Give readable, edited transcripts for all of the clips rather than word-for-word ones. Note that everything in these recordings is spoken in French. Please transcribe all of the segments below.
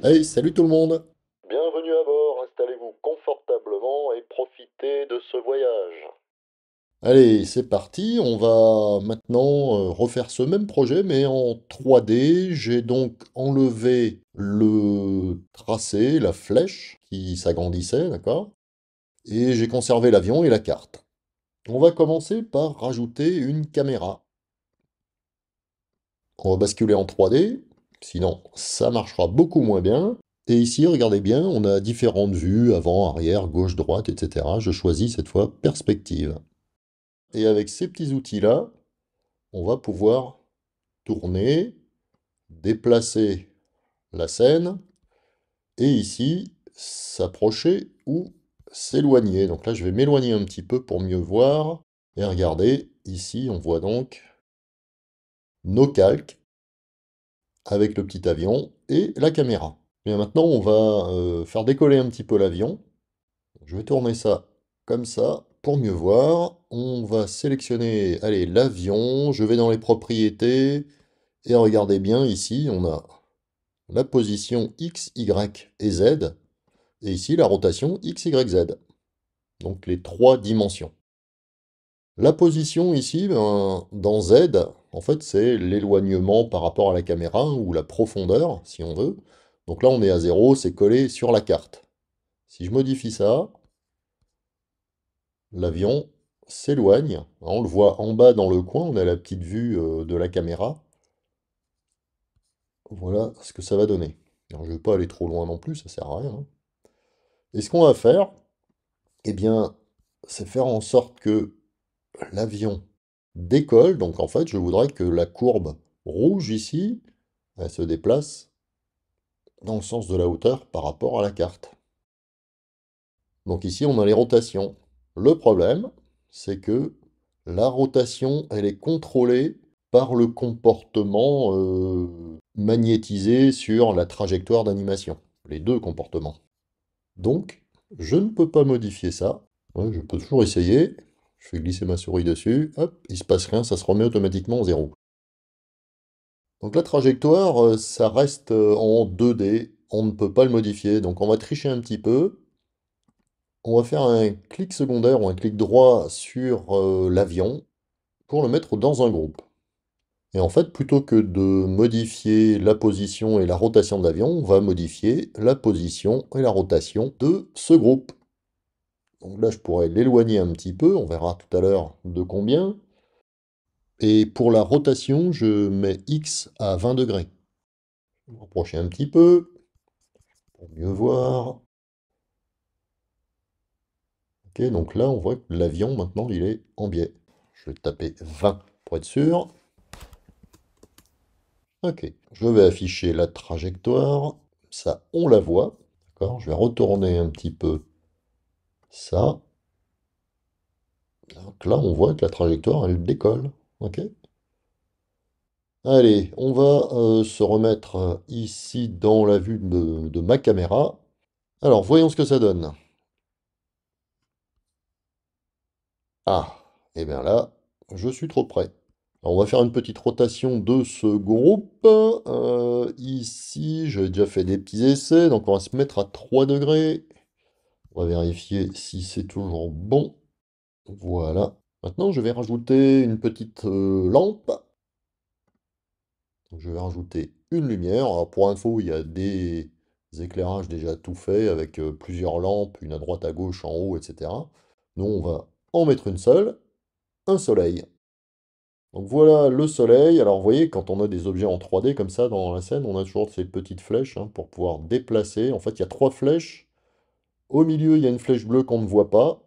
Hey, salut tout le monde! Bienvenue à bord, installez-vous confortablement et profitez de ce voyage. Allez, c'est parti, on va maintenant refaire ce même projet mais en 3D. J'ai donc enlevé le tracé, la flèche qui s'agrandissait, d'accord? Et j'ai conservé l'avion et la carte. On va commencer par rajouter une caméra. On va basculer en 3D, sinon ça marchera beaucoup moins bien. Et ici, regardez bien, on a différentes vues, avant, arrière, gauche, droite, etc. Je choisis cette fois perspective. Et avec ces petits outils-là, on va pouvoir tourner, déplacer la scène, et ici, s'approcher ou s'éloigner. Donc là, je vais m'éloigner un petit peu pour mieux voir. Et regardez, ici, on voit donc nos calques avec le petit avion et la caméra. Bien maintenant, on va faire décoller un petit peu l'avion. Je vais tourner ça comme ça pour mieux voir. On va sélectionner, allez, l'avion. Je vais dans les propriétés. Et regardez bien, ici, on a la position X, Y et Z. Et ici, la rotation X, Y, Z. Donc les trois dimensions. La position ici, ben, dans Z, en fait, c'est l'éloignement par rapport à la caméra ou la profondeur, si on veut. Donc là, on est à 0, c'est collé sur la carte. Si je modifie ça, l'avion s'éloigne. On le voit en bas dans le coin, on a la petite vue de la caméra. Voilà ce que ça va donner. Alors, je ne vais pas aller trop loin non plus, ça sert à rien, hein. Et ce qu'on va faire, eh bien, c'est faire en sorte que l'avion décolle. Donc en fait, je voudrais que la courbe rouge ici, elle se déplace dans le sens de la hauteur par rapport à la carte. Donc ici, on a les rotations. Le problème, c'est que la rotation, elle est contrôlée par le comportement magnétisé sur la trajectoire d'animation. Les deux comportements. Donc, je ne peux pas modifier ça. Ouais, je peux toujours essayer. Je fais glisser ma souris dessus. Hop, il se passe rien, ça se remet automatiquement en 0. Donc la trajectoire, ça reste en 2D. On ne peut pas le modifier. Donc on va tricher un petit peu. On va faire un clic secondaire ou un clic droit sur l'avion pour le mettre dans un groupe. Et en fait, plutôt que de modifier la position et la rotation de l'avion, on va modifier la position et la rotation de ce groupe. Donc là, je pourrais l'éloigner un petit peu, on verra tout à l'heure de combien. Et pour la rotation, je mets X à 20 degrés. Je vais me rapprocher un petit peu pour mieux voir. Ok, donc là, on voit que l'avion, maintenant, il est en biais. Je vais taper 20 pour être sûr. Ok, je vais afficher la trajectoire. Ça, on la voit. D'accord, je vais retourner un petit peu ça. Donc là, on voit que la trajectoire, elle décolle. Ok. Allez, on va se remettre ici dans la vue de ma caméra. Alors, voyons ce que ça donne. Ah, et bien là, je suis trop près. Alors, on va faire une petite rotation de ce groupe. Ici, j'ai déjà fait des petits essais, donc on va se mettre à 3 degrés. On va vérifier si c'est toujours bon. Voilà. Maintenant, je vais rajouter une petite lampe. Donc, je vais rajouter une lumière. Alors, pour info, il y a des éclairages déjà tout faits avec plusieurs lampes, une à droite, à gauche, en haut, etc. Nous, on va en mettre une seule, un soleil. Donc voilà le soleil. Alors vous voyez, quand on a des objets en 3D comme ça dans la scène, on a toujours ces petites flèches hein, pour pouvoir déplacer. En fait, il y a trois flèches. Au milieu, il y a une flèche bleue qu'on ne voit pas.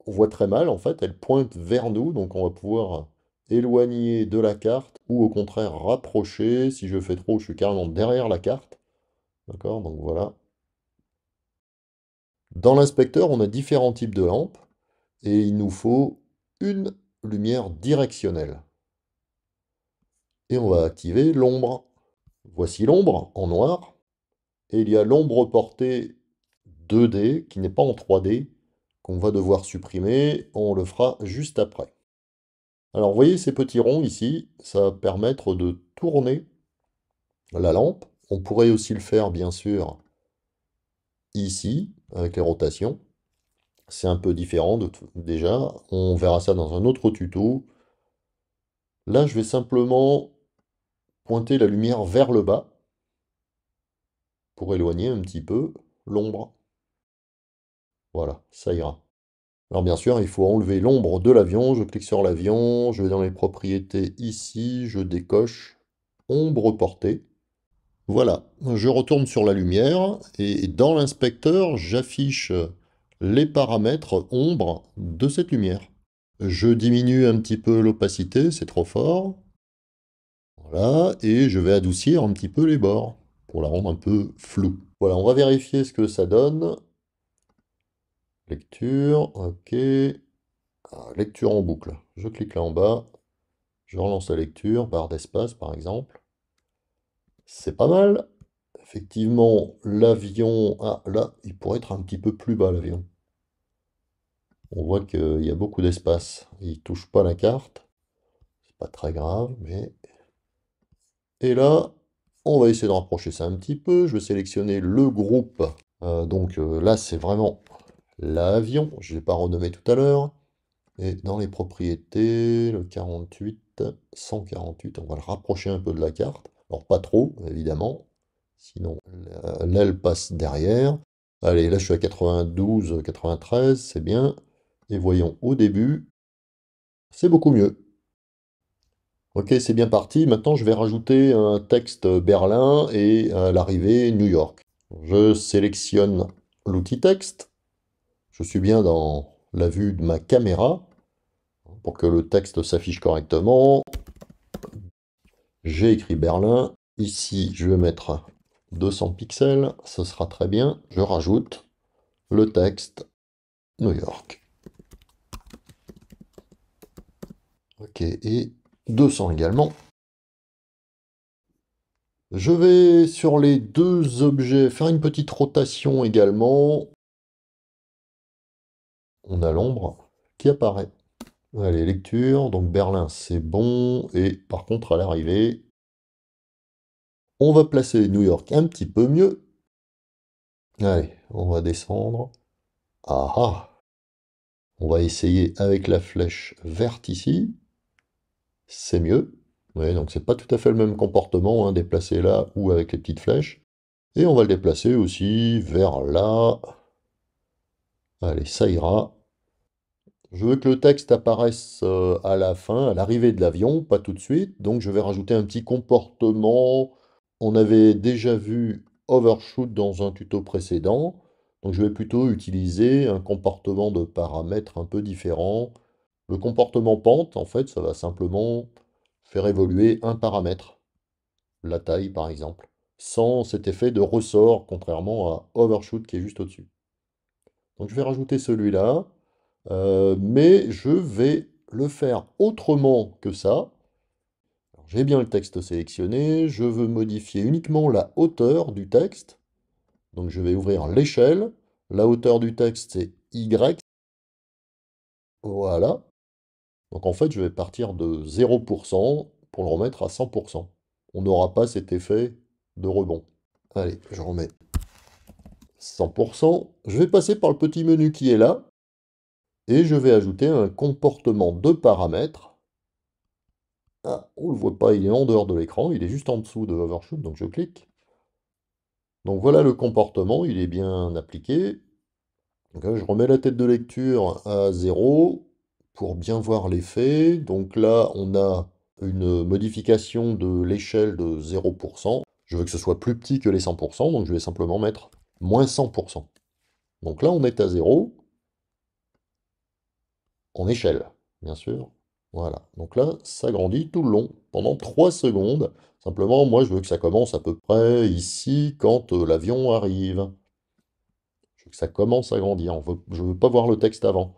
On voit très mal, en fait, elle pointe vers nous, donc on va pouvoir éloigner de la carte ou au contraire rapprocher. Si je fais trop, je suis carrément derrière la carte. D'accord? Donc voilà. Dans l'inspecteur, on a différents types de lampes et il nous faut une lumière directionnelle. Et on va activer l'ombre. Voici l'ombre en noir. Et il y a l'ombre portée 2D qui n'est pas en 3D qu'on va devoir supprimer. On le fera juste après. Alors, vous voyez ces petits ronds ici, ça va permettre de tourner la lampe. On pourrait aussi le faire, bien sûr, ici, avec les rotations. C'est un peu différent déjà. On verra ça dans un autre tuto. Là, je vais simplement pointer la lumière vers le bas pour éloigner un petit peu l'ombre. Voilà, ça ira. Alors bien sûr, il faut enlever l'ombre de l'avion. Je clique sur l'avion, je vais dans les propriétés ici, je décoche ombre portée. Voilà, je retourne sur la lumière et dans l'inspecteur, j'affiche les paramètres ombre de cette lumière. Je diminue un petit peu l'opacité, c'est trop fort. Voilà, et je vais adoucir un petit peu les bords pour la rendre un peu floue. Voilà, on va vérifier ce que ça donne. Lecture, ok. Ah, lecture en boucle. Je clique là en bas, je relance la lecture, barre d'espace par exemple. C'est pas mal. Effectivement, l'avion... Ah, là, il pourrait être un petit peu plus bas, l'avion. On voit qu'il y a beaucoup d'espace. Il touche pas la carte. C'est pas très grave, mais... Et là, on va essayer de rapprocher ça un petit peu. Je vais sélectionner le groupe. Là, c'est vraiment l'avion. Je ne l'ai pas renommé tout à l'heure. Et dans les propriétés, le 48, 148, on va le rapprocher un peu de la carte. Alors pas trop, évidemment, sinon l'aile passe derrière. Allez, là je suis à 92, 93, c'est bien. Et voyons, au début, c'est beaucoup mieux. Ok, c'est bien parti. Maintenant, je vais rajouter un texte Berlin et à l'arrivée New York. Je sélectionne l'outil texte. Je suis bien dans la vue de ma caméra pour que le texte s'affiche correctement. J'ai écrit Berlin. Ici, je vais mettre 200 pixels. Ce sera très bien. Je rajoute le texte New York. Ok, et 200 également. Je vais sur les deux objets faire une petite rotation également. On a l'ombre qui apparaît. Allez, lecture. Donc Berlin, c'est bon. Et par contre, à l'arrivée, on va placer New York un petit peu mieux. Allez, on va descendre. Ah ah! On va essayer avec la flèche verte ici. C'est mieux. Ouais, donc c'est pas tout à fait le même comportement, hein, déplacer là ou avec les petites flèches. Et on va le déplacer aussi vers là. Allez, ça ira. Je veux que le texte apparaisse à la fin, à l'arrivée de l'avion, pas tout de suite. Donc je vais rajouter un petit comportement. On avait déjà vu Overshoot dans un tuto précédent. Donc je vais plutôt utiliser un comportement de paramètres un peu différent. Le comportement pente, en fait, ça va simplement faire évoluer un paramètre, la taille par exemple, sans cet effet de ressort, contrairement à Overshoot qui est juste au-dessus. Donc je vais rajouter celui-là, mais je vais le faire autrement que ça. J'ai bien le texte sélectionné, je veux modifier uniquement la hauteur du texte. Donc je vais ouvrir l'échelle, la hauteur du texte c'est Y, voilà. Donc en fait je vais partir de 0% pour le remettre à 100%. On n'aura pas cet effet de rebond. Allez, je remets 100%. Je vais passer par le petit menu qui est là, et je vais ajouter un comportement de paramètres. Ah, on ne le voit pas, il est en dehors de l'écran, il est juste en dessous de Overshoot, donc je clique. Donc voilà le comportement, il est bien appliqué. Donc là, je remets la tête de lecture à 0 pour bien voir l'effet. Donc là, on a une modification de l'échelle de 0%. Je veux que ce soit plus petit que les 100%, donc je vais simplement mettre moins 100%. Donc là, on est à 0 en échelle, bien sûr. Voilà, donc là, ça grandit tout le long, pendant 3 secondes. Simplement, moi, je veux que ça commence à peu près ici, quand l'avion arrive. Je veux que ça commence à grandir. Je ne veux pas voir le texte avant.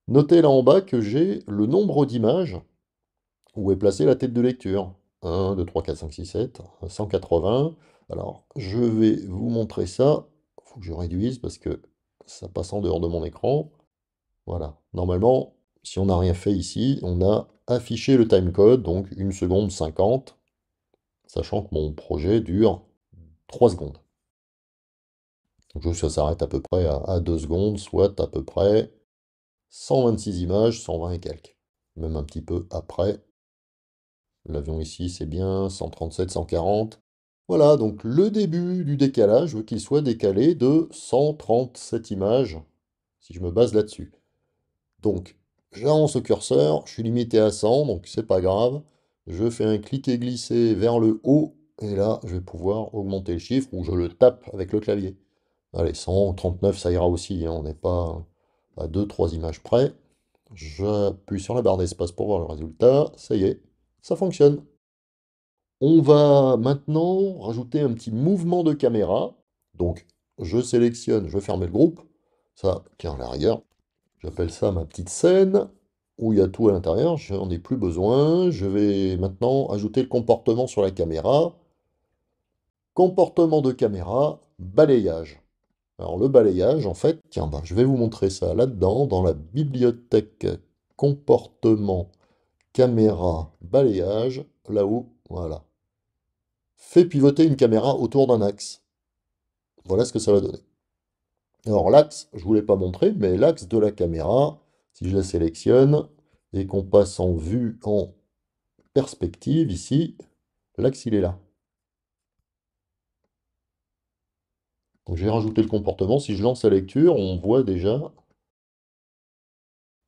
Notez là en bas que j'ai le nombre d'images où est placée la tête de lecture. 1, 2, 3, 4, 5, 6, 7, 180. Alors, je vais vous montrer ça. Il faut que je réduise parce que ça passe en dehors de mon écran. Voilà. Normalement, si on n'a rien fait ici, on a affiché le timecode, donc 1 seconde 50, sachant que mon projet dure 3 secondes. Donc ça s'arrête à peu près à 2 secondes, soit à peu près 126 images, 120 et quelques. Même un petit peu après. L'avion ici, c'est bien, 137, 140. Voilà, donc le début du décalage, je veux qu'il soit décalé de 137 images, si je me base là-dessus. Donc, j'avance le curseur, je suis limité à 100, donc c'est pas grave. Je fais un cliquer-glisser vers le haut, et là, je vais pouvoir augmenter le chiffre, ou je le tape avec le clavier. Allez, 139, ça ira aussi, hein, on n'est pas à 2-3 images près. J'appuie sur la barre d'espace pour voir le résultat, ça y est, ça fonctionne. On va maintenant rajouter un petit mouvement de caméra. Donc, je sélectionne, je vais fermer le groupe. Ça, tiens, à l'arrière, j'appelle ça ma petite scène, où il y a tout à l'intérieur, je n'en ai plus besoin. Je vais maintenant ajouter le comportement sur la caméra. Comportement de caméra, balayage. Alors le balayage, en fait, tiens, ben, je vais vous montrer ça là-dedans, dans la bibliothèque comportement, caméra, balayage, là-haut, voilà. Fait pivoter une caméra autour d'un axe. Voilà ce que ça va donner. Alors l'axe, je ne vous l'ai pas montré, mais l'axe de la caméra, si je la sélectionne et qu'on passe en vue en perspective ici, l'axe il est là. Donc j'ai rajouté le comportement. Si je lance la lecture, on voit déjà,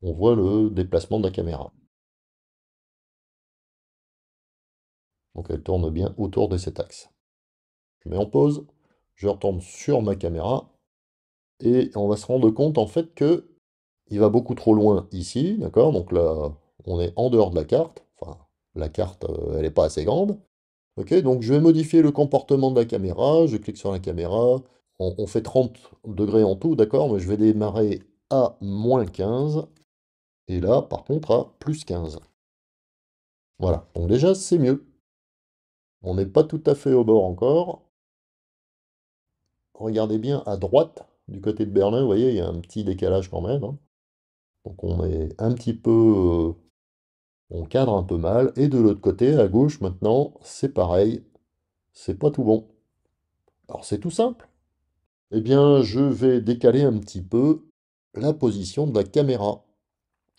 on voit le déplacement de la caméra. Donc elle tourne bien autour de cet axe. Je mets en pause, je retourne sur ma caméra et on va se rendre compte en fait que il va beaucoup trop loin ici, d'accord? Donc là, on est en dehors de la carte. Enfin, la carte, elle n'est pas assez grande. Ok, donc je vais modifier le comportement de la caméra. Je clique sur la caméra. On fait 30 degrés en tout, d'accord? Mais je vais démarrer à -15. Et là, par contre, à +15. Voilà, donc déjà, c'est mieux. On n'est pas tout à fait au bord encore. Regardez bien à droite, du côté de Berlin, vous voyez, il y a un petit décalage quand même, hein. Donc on est un petit peu... on cadre un peu mal. Et de l'autre côté, à gauche, maintenant, c'est pareil. C'est pas tout bon. Alors c'est tout simple. Eh bien, je vais décaler un petit peu la position de la caméra.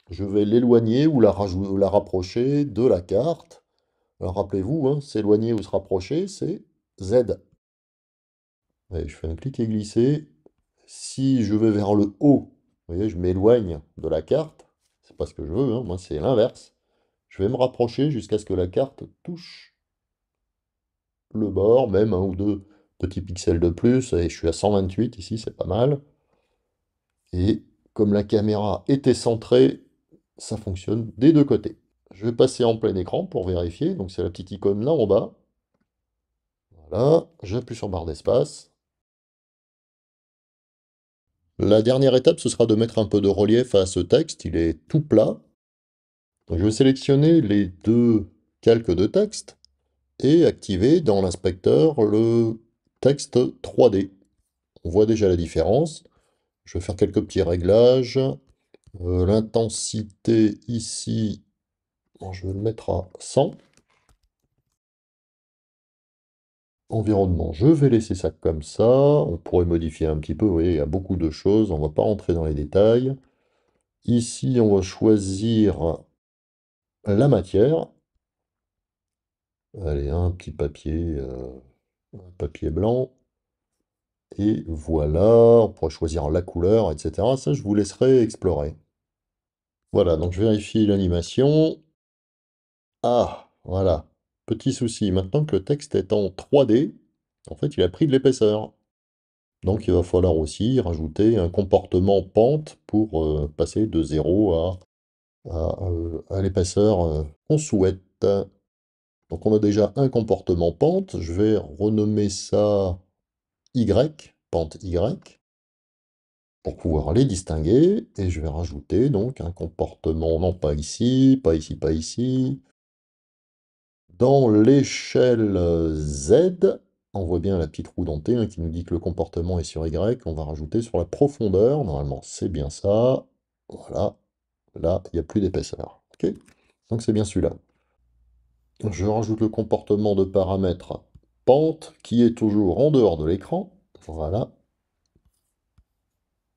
Je vais l'éloigner ou la rapprocher de la carte. Alors rappelez-vous, hein, s'éloigner ou se rapprocher, c'est Z. Et je fais un clic et glisser. Si je vais vers le haut, vous voyez, je m'éloigne de la carte. C'est pas ce que je veux, hein, moi c'est l'inverse. Je vais me rapprocher jusqu'à ce que la carte touche le bord, même un ou deux petits pixels de plus. Et je suis à 128 ici, c'est pas mal. Et comme la caméra était centrée, ça fonctionne des deux côtés. Je vais passer en plein écran pour vérifier. Donc c'est la petite icône là en bas. Voilà, j'appuie sur barre d'espace. La dernière étape, ce sera de mettre un peu de relief à ce texte. Il est tout plat. Donc, je vais sélectionner les deux calques de texte et activer dans l'inspecteur le texte 3D. On voit déjà la différence. Je vais faire quelques petits réglages. L'intensité ici, bon, je vais le mettre à 100. Environnement, je vais laisser ça comme ça. On pourrait modifier un petit peu, vous voyez, il y a beaucoup de choses. On ne va pas rentrer dans les détails. Ici, on va choisir la matière. Allez, un petit papier, un papier blanc. Et voilà, on pourrait choisir la couleur, etc. Ça, je vous laisserai explorer. Voilà, donc je vérifie l'animation. Ah, voilà. Petit souci, maintenant que le texte est en 3D, en fait, il a pris de l'épaisseur. Donc il va falloir aussi rajouter un comportement pente pour passer de 0 à l'épaisseur qu'on souhaite. Donc on a déjà un comportement pente. Je vais renommer ça Y, pente Y, pour pouvoir les distinguer. Et je vais rajouter donc un comportement, non pas ici, pas ici, pas ici. Dans l'échelle Z, on voit bien la petite roue dentée hein, qui nous dit que le comportement est sur Y. On va rajouter sur la profondeur. Normalement, c'est bien ça. Voilà. Là, il n'y a plus d'épaisseur. Ok. Donc c'est bien celui-là. Je rajoute le comportement de paramètres pente qui est toujours en dehors de l'écran. Voilà.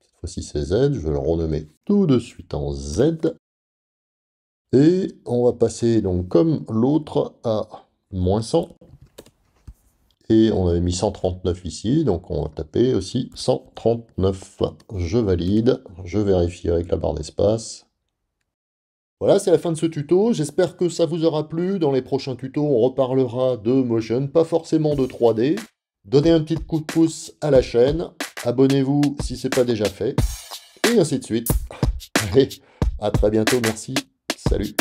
Cette fois-ci, c'est Z. Je vais le renommer tout de suite en Z. Et on va passer donc comme l'autre à -100. Et on avait mis 139 ici, donc on va taper aussi 139. Je valide, je vérifie avec la barre d'espace. Voilà, c'est la fin de ce tuto. J'espère que ça vous aura plu. Dans les prochains tutos, on reparlera de motion, pas forcément de 3D. Donnez un petit coup de pouce à la chaîne. Abonnez-vous si ce n'est pas déjà fait. Et ainsi de suite. Allez, à très bientôt, merci. Salut.